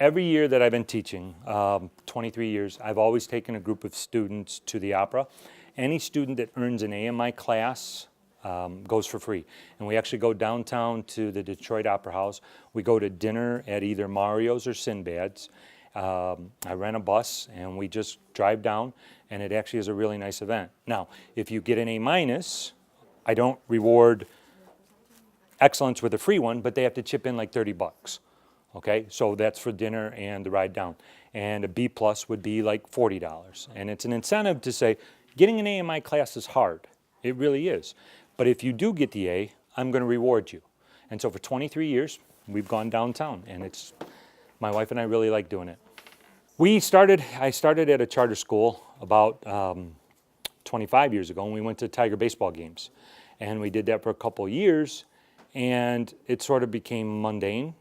Every year that I've been teaching, 23 years, I've always taken a group of students to the opera. Any student that earns an A in my class goes for free. And we actually go downtown to the Detroit Opera House. We go to dinner at either Mario's or Sinbad's. I rent a bus and we just drive down, and it actually is a really nice event. Now, if you get an A minus, I don't reward excellence with a free one, but they have to chip in like 30 bucks. Okay, so that's for dinner and the ride down. And a B plus would be like $40. And it's an incentive to say, getting an A in my class is hard. It really is. But if you do get the A, I'm going to reward you. And so for 23 years, we've gone downtown, and it's, my wife and I really like doing it. I started at a charter school about 25 years ago, and we went to Tiger baseball games. And we did that for a couple of years, and it sort of became mundane.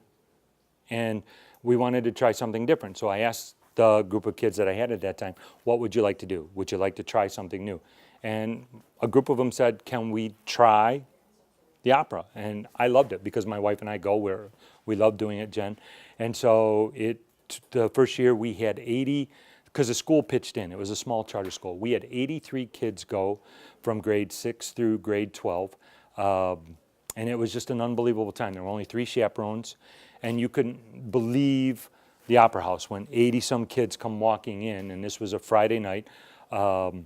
And we wanted to try something different. So I asked the group of kids that I had at that time, what would you like to do? Would you like to try something new? And a group of them said, can we try the opera? And I loved it because my wife and I go where we love doing it, Jen. And so the first year we had 80, because the school pitched in. It was a small charter school. We had 83 kids go from grade 6 through grade 12. And it was just an unbelievable time. There were only 3 chaperones. And you couldn't believe the opera house when 80-some kids come walking in, and this was a Friday night. The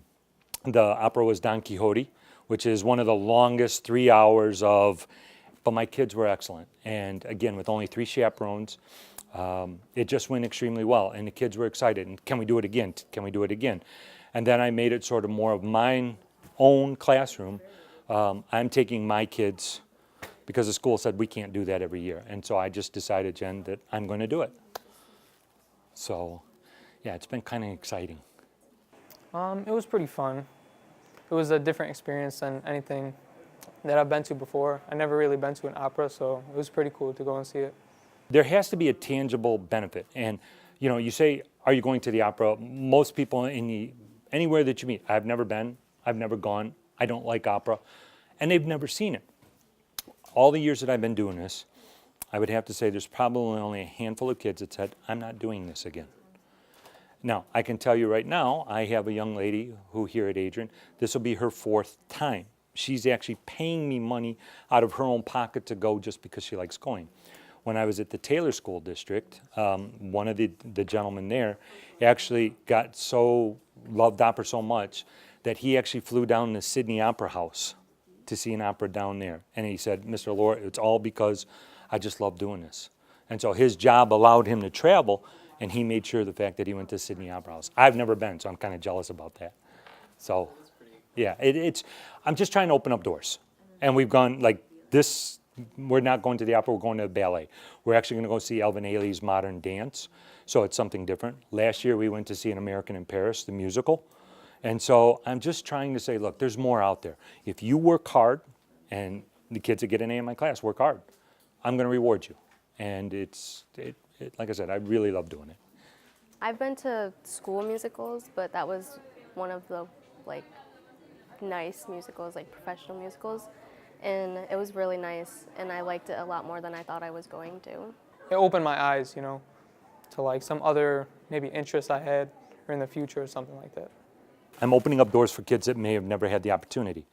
opera was Don Quixote, which is one of the longest 3 hours of, but my kids were excellent. And again, with only 3 chaperones, it just went extremely well, and the kids were excited. And can we do it again? Can we do it again? And then I made it sort of more of my own classroom. I'm taking my kids, because the school said we can't do that every year. And so I just decided, Jen, that I'm going to do it. So, yeah, it's been kind of exciting. It was pretty fun. It was a different experience than anything that I've been to before. I never really been to an opera, so it was pretty cool to go and see it. There has to be a tangible benefit. And, you know, you say, are you going to the opera? Most people anywhere that you meet, I've never been, I've never gone, I don't like opera, and they've never seen it. All the years that I've been doing this, I would have to say there's probably only a handful of kids that said, I'm not doing this again. Now, I can tell you right now, I have a young lady who here at Adrian, this will be her 4th time. She's actually paying me money out of her own pocket to go just because she likes going. When I was at the Taylor School District, one of the gentlemen there actually loved opera so much that he actually flew down to Sydney Opera House to see an opera down there. And he said, Mr. Allor, it's all because I just love doing this. And so his job allowed him to travel, and he made sure the fact that he went to Sydney Opera House. I've never been, so I'm kind of jealous about that. So, yeah, I'm just trying to open up doors. And we've gone like this, we're not going to the opera, we're going to the ballet. We're actually going to go see Elvin Ailey's Modern Dance, so it's something different. Last year we went to see An American in Paris, the musical. And so I'm just trying to say, look, there's more out there. If you work hard, and the kids that get an A in my class work hard, I'm going to reward you. And like I said, I really love doing it. I've been to school musicals, but that was one of the nice musicals, like professional musicals. And it was really nice, and I liked it a lot more than I thought I was going to. It opened my eyes, you know, to like some other maybe interests I had or in the future or something like that. I'm opening up doors for kids that may have never had the opportunity.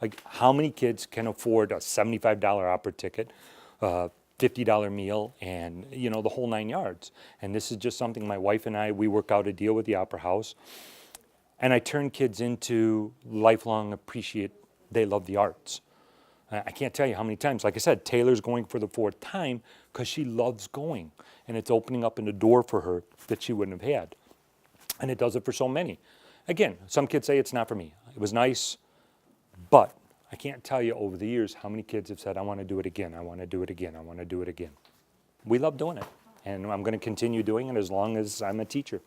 Like, how many kids can afford a $75 opera ticket, $50 meal, and, you know, the whole 9 yards? And this is just something my wife and I, we work out a deal with the Opera House. And I turn kids into lifelong they love the arts. I can't tell you how many times, like I said, Taylor's going for the 4th time because she loves going. And it's opening up a door for her that she wouldn't have had. And it does it for so many. Again, some kids say it's not for me. It was nice, but I can't tell you over the years how many kids have said, I want to do it again, I want to do it again, I want to do it again. We love doing it, and I'm going to continue doing it as long as I'm a teacher.